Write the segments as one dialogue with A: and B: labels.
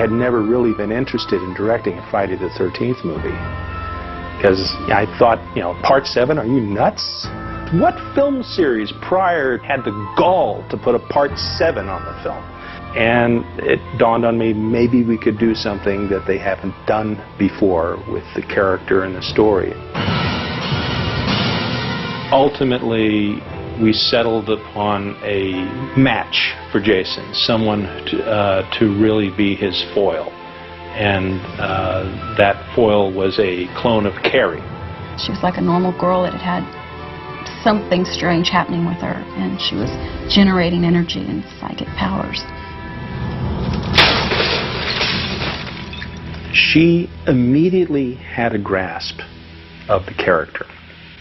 A: had never really been interested in directing a Friday the 13th movie. Because I thought, you know, Part 7, are you nuts? What film series prior had the gall to put a Part 7 on the film? And it dawned on me, maybe we could do something that they haven't done before with the character and the story. Ultimately, we settled upon a match for Jason, someone to really be his foil. And that foil was a clone of Carrie.
B: She was like a normal girl that had something strange happening with her, and she was generating energy and psychic powers.
A: She immediately had a grasp of the character.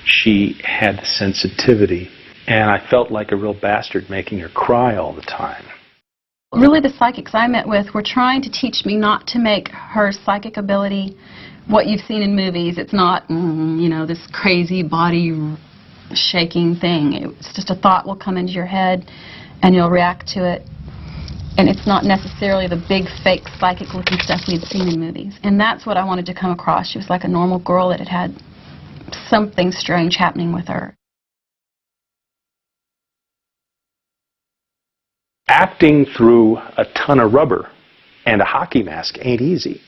A: She had sensitivity, and I felt like a real bastard making her cry all the time.
B: Really, the psychics I met with were trying to teach me not to make her psychic ability what you've seen in movies. It's not, you know, this crazy body shaking thing. It's just a thought will come into your head and you'll react to it. And it's not necessarily the big, fake, psychic-looking stuff we've seen in movies. And that's what I wanted to come across. She was like a normal girl that had something strange happening with her.
A: Acting through a ton of rubber and a hockey mask ain't easy.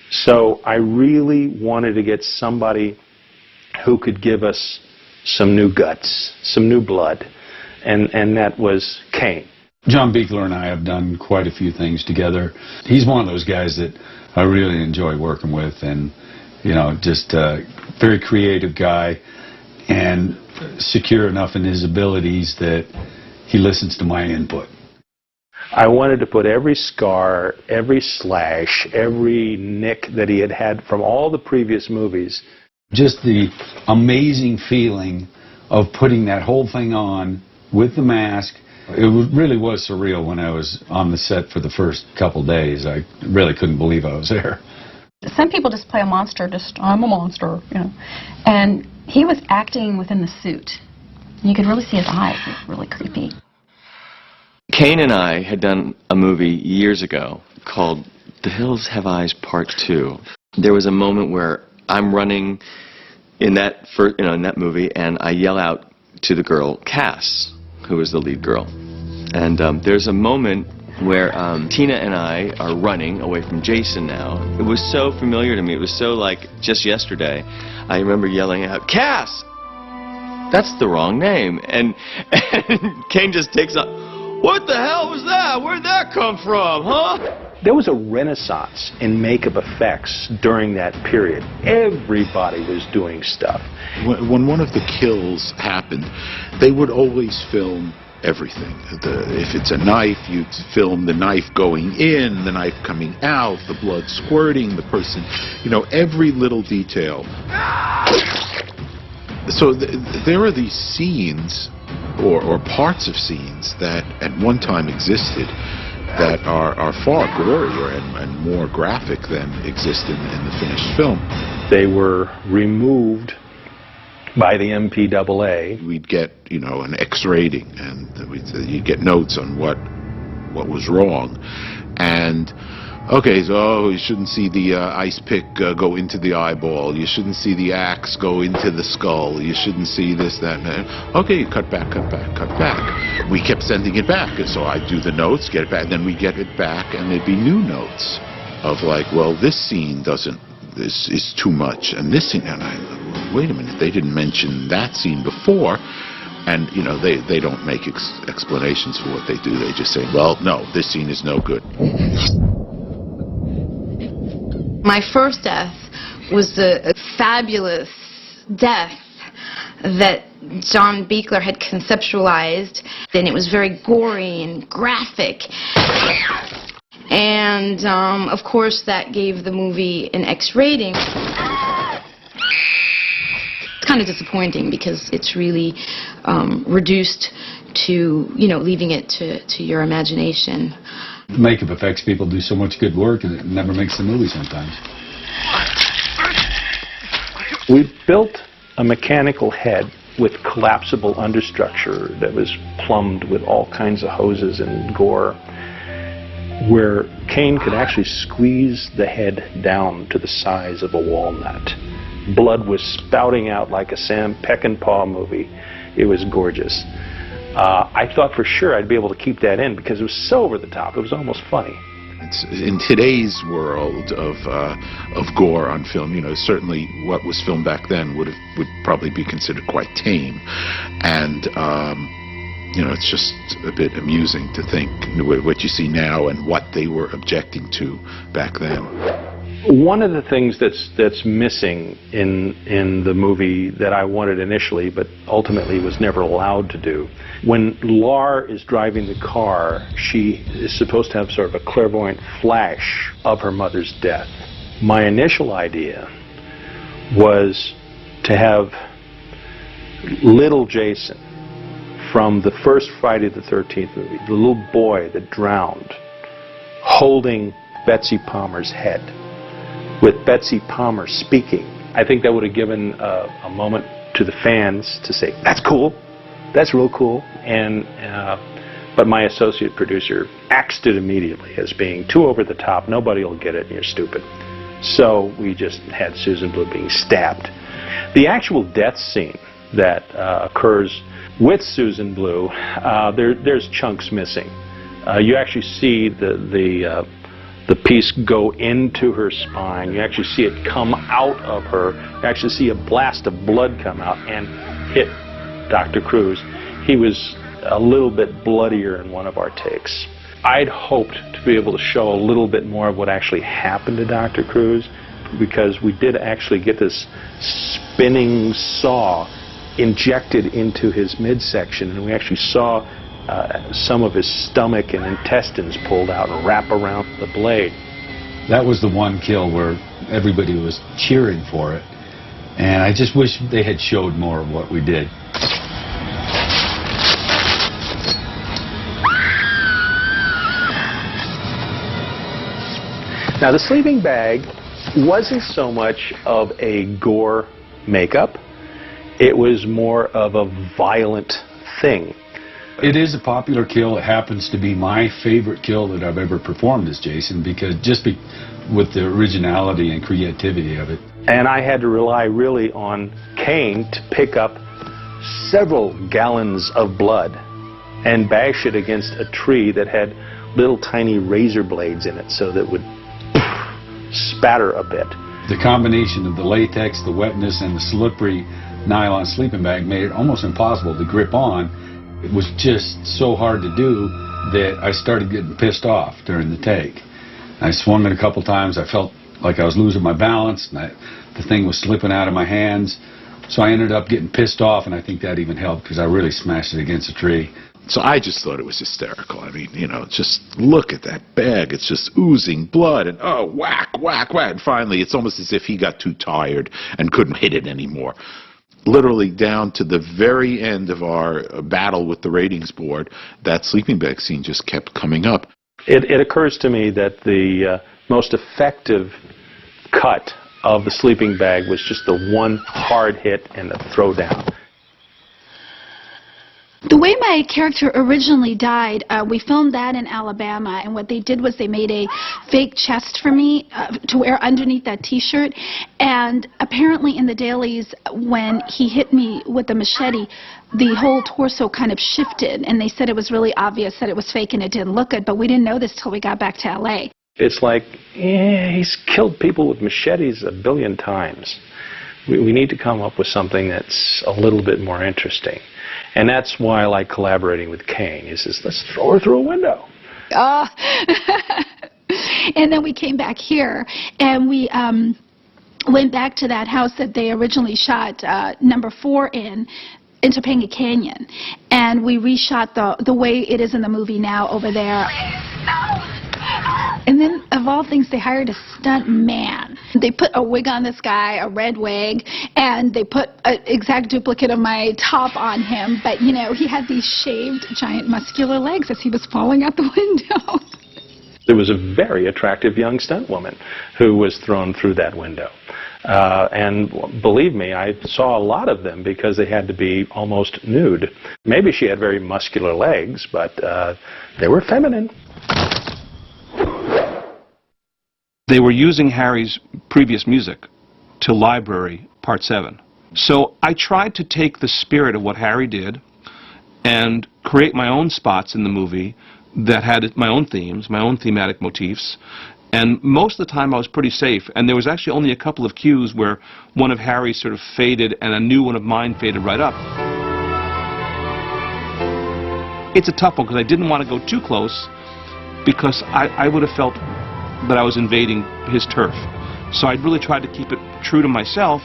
A: So I really wanted to get somebody who could give us some new guts, some new blood, and that was Kane.
C: John Buechler and I have done quite a few things together. He's one of those guys that I really enjoy working with, and, you know, just a very creative guy and secure enough in his abilities that he listens to my input.
A: I wanted to put every scar, every slash, every nick that he had had from all the previous movies.
C: Just the amazing feeling of putting that whole thing on with the mask. It really was surreal when I was on the set for the first couple days. I really couldn't believe I was there.
B: Some people just play a monster, I'm a monster, you know. And he was acting within the suit. You could really see his eyes. It was really creepy.
D: Kane and I had done a movie years ago called The Hills Have Eyes Part 2. There was a moment where I'm running in that in that movie, and I yell out to the girl Cass, who is the lead girl. And there's a moment where Tina and I are running away from Jason now. It was so familiar to me. It was so like just yesterday. I remember yelling out, "Cass! That's the wrong name." And Kane just takes up, "What the hell was that? Where'd that come from, huh?"
A: There was a renaissance in makeup effects during that period. Everybody was doing stuff.
E: When one of the kills happened, they would always film everything. If it's a knife, you'd film the knife going in, the knife coming out, the blood squirting, the person, you know, every little detail. So there are these scenes or parts of scenes that at one time existed that are far gorier and more graphic than exist in the finished film.
A: They were removed by the MPAA.
E: We'd get, you know, an X rating, and you'd get notes on what was wrong. And okay, so you shouldn't see the ice pick go into the eyeball. You shouldn't see the axe go into the skull. You shouldn't see this, that, and that. Okay, cut back, cut back, cut back. We kept sending it back, and so I'd do the notes, get it back, and then we'd get it back, and there'd be new notes of like, well, this scene doesn't, this is too much, and this scene, and I, wait a minute, they didn't mention that scene before. And, you know, they don't make explanations for what they do. They just say, well, no, this scene is no good.
F: My first death was a fabulous death that John Buechler had conceptualized, and it was very gory and graphic. And, of course, that gave the movie an X rating. It's kind of disappointing because it's really reduced to, you know, leaving it to your imagination.
C: Makeup effects people do so much good work, and it never makes the movie sometimes.
A: We built a mechanical head with collapsible understructure that was plumbed with all kinds of hoses and gore. where Kane could actually squeeze the head down to the size of a walnut. Blood was spouting out like a Sam Peckinpah movie. It was gorgeous. I thought for sure I'd be able to keep that in because it was so over the top. It was almost funny.
E: In today's world of gore on film, certainly what was filmed back then would probably be considered quite tame, and it's just a bit amusing to think what you see now and what they were objecting to back then.
A: One of the things that's missing in the movie that I wanted initially, but ultimately was never allowed to do, when Lar is driving the car, she is supposed to have sort of a clairvoyant flash of her mother's death. My initial idea was to have little Jason from the first Friday the 13th movie, the little boy that drowned, holding Betsy Palmer's head, with Betsy Palmer speaking. I think that would have given a moment to the fans to say, that's cool, that's real cool. But my associate producer axed it immediately as being too over the top, nobody will get it, and you're stupid. So we just had Susan Blue being stabbed. The actual death scene that occurs with Susan Blue, there's chunks missing. You actually see the piece go into her spine. You actually see it come out of her. You actually see a blast of blood come out and hit Dr. Cruz. He was a little bit bloodier in one of our takes. I'd hoped to be able to show a little bit more of what actually happened to Dr. Cruz, because we did actually get this spinning saw injected into his midsection, and we actually saw some of his stomach and intestines pulled out and wrap around the blade.
C: That was the one kill where everybody was cheering for it, and I just wish they had showed more of what we did.
A: Now, the sleeping bag wasn't so much of a gore makeup. It was more of a violent thing.
C: It is a popular kill. It happens to be my favorite kill that I've ever performed as Jason, because with the originality and creativity of it.
A: And I had to rely really on Kane to pick up several gallons of blood and bash it against a tree that had little tiny razor blades in it, so that it would spatter a bit.
C: The combination of the latex, the wetness, and the slippery nylon sleeping bag made it almost impossible to grip on. It was just so hard to do that I started getting pissed off during the take. I swung it a couple times. I felt like I was losing my balance, and the thing was slipping out of my hands. So I ended up getting pissed off, and I think that even helped because I really smashed it against a tree.
E: So I just thought it was hysterical. I mean, just look at that bag. It's just oozing blood, and oh, whack, whack, whack. And finally, it's almost as if he got too tired and couldn't hit it anymore. Literally down to the very end of our battle with the ratings board, that sleeping bag scene just kept coming up.
A: It occurs to me that the most effective cut of the sleeping bag was just the one hard hit and the throwdown.
G: The way my character originally died, we filmed that in Alabama, and what they did was they made a fake chest for me to wear underneath that T-shirt, and apparently in the dailies, when he hit me with the machete, the whole torso kind of shifted, and they said it was really obvious that it was fake and it didn't look good, but we didn't know this till we got back to L.A.
A: It's like, he's killed people with machetes 1 billion times. We need to come up with something that's a little bit more interesting. And that's why I like collaborating with Kane. He says, let's throw her through a window.
G: And then we came back here, and we went back to that house that they originally shot number 4 in Topanga Canyon. And we reshot the way it is in the movie now over there. And then, of all things, they hired a stunt man. They put a wig on this guy, a red wig, and they put an exact duplicate of my top on him. But, he had these shaved, giant, muscular legs as he was falling out the window.
A: There was a very attractive young stunt woman who was thrown through that window. And believe me, I saw a lot of them because they had to be almost nude. Maybe she had very muscular legs, but they were feminine.
H: They were using Harry's previous music to Library Part 7. So I tried to take the spirit of what Harry did and create my own spots in the movie that had my own themes, my own thematic motifs. And most of the time I was pretty safe, and there was actually only a couple of cues where one of Harry's sort of faded and a new one of mine faded right up. It's a tough one because I didn't want to go too close because I would have felt that I was invading his turf. So I really tried to keep it true to myself,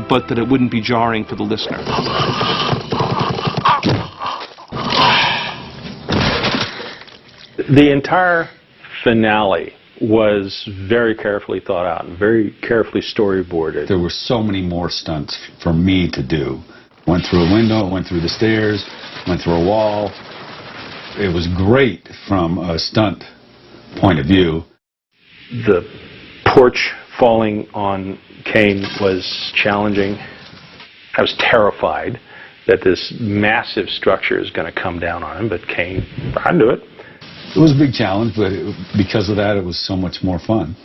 H: but that it wouldn't be jarring for the listener.
A: The entire finale was very carefully thought out and very carefully storyboarded.
C: There were so many more stunts for me to do. Went through a window, went through the stairs, went through a wall. It was great from a stunt point of view.
A: The porch falling on Kane was challenging. I was terrified that this massive structure is going to come down on him, but Kane, I'd do it.
C: It was a big challenge, but because of that, it was so much more fun.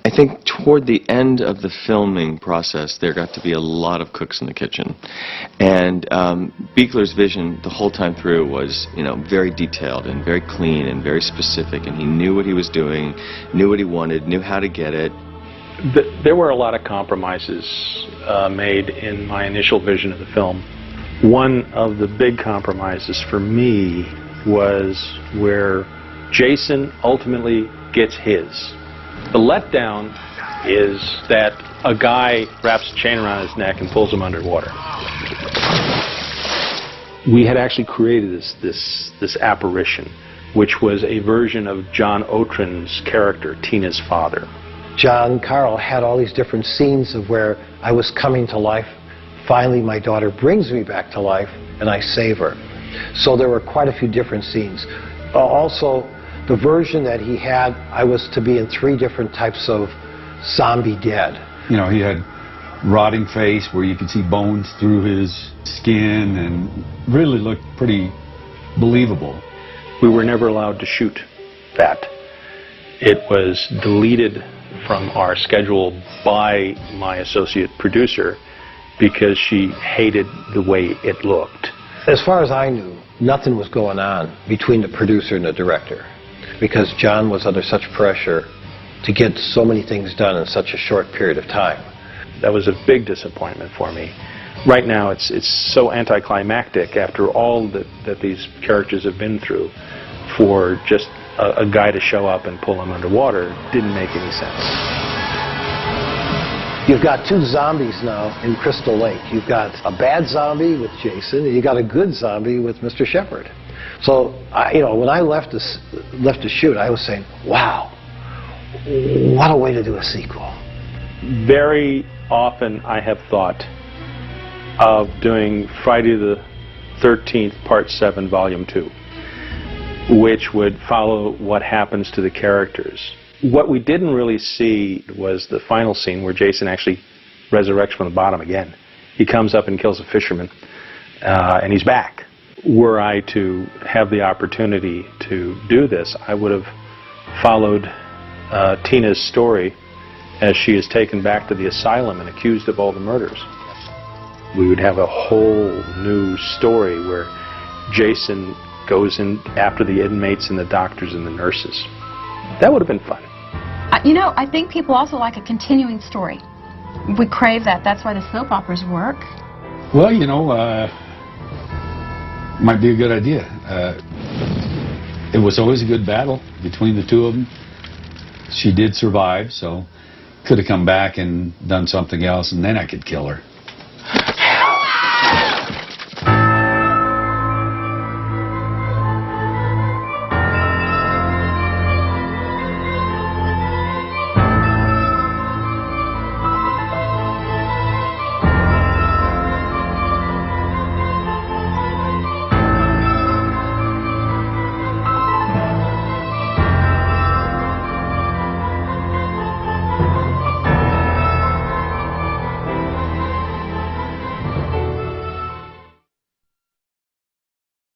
D: I think toward the end of the filming process, there got to be a lot of cooks in the kitchen. And Buechler's vision the whole time through was, very detailed and very clean and very specific, and he knew what he was doing, knew what he wanted, knew how to get it.
A: There were a lot of compromises made in my initial vision of the film. One of the big compromises for me was where Jason ultimately gets his. The letdown is that a guy wraps a chain around his neck and pulls him underwater. We had actually created this apparition, which was a version of John Otran's character, Tina's father.
I: John Carl had all these different scenes of where I was coming to life. Finally, my daughter brings me back to life, and I save her. So there were quite a few different scenes. Also, the version that he had, I was to be in 3 different types of zombie dead.
C: He had rotting face where you could see bones through his skin and really looked pretty believable.
A: We were never allowed to shoot that. It was deleted from our schedule by my associate producer because she hated the way it looked.
I: As far as I knew, nothing was going on between the producer and the director because John was under such pressure to get so many things done in such a short period of time.
A: That was a big disappointment for me. Right now it's so anticlimactic after all that these characters have been through. For just a guy to show up and pull them underwater didn't make any sense.
I: You've got 2 zombies now in Crystal Lake. You've got a bad zombie with Jason, and you got a good zombie with Mr. Shepard. So, when I left to shoot, I was saying, wow, what a way to do a sequel.
A: Very often I have thought of doing Friday the 13th, Part 7, Volume 2, which would follow what happens to the characters. What we didn't really see was the final scene where Jason actually resurrects from the bottom again. He comes up and kills a fisherman, and he's back. Were I to have the opportunity to do this, I would have followed Tina's story as she is taken back to the asylum and accused of all the murders. We would have a whole new story where Jason goes in after the inmates and the doctors and the nurses. That would have been fun.
B: I think people also like a continuing story. We crave that. That's why the soap operas work.
C: Well, might be a good idea. It was always a good battle between the 2 of them. She did survive, so could have come back and done something else, and then I could kill her.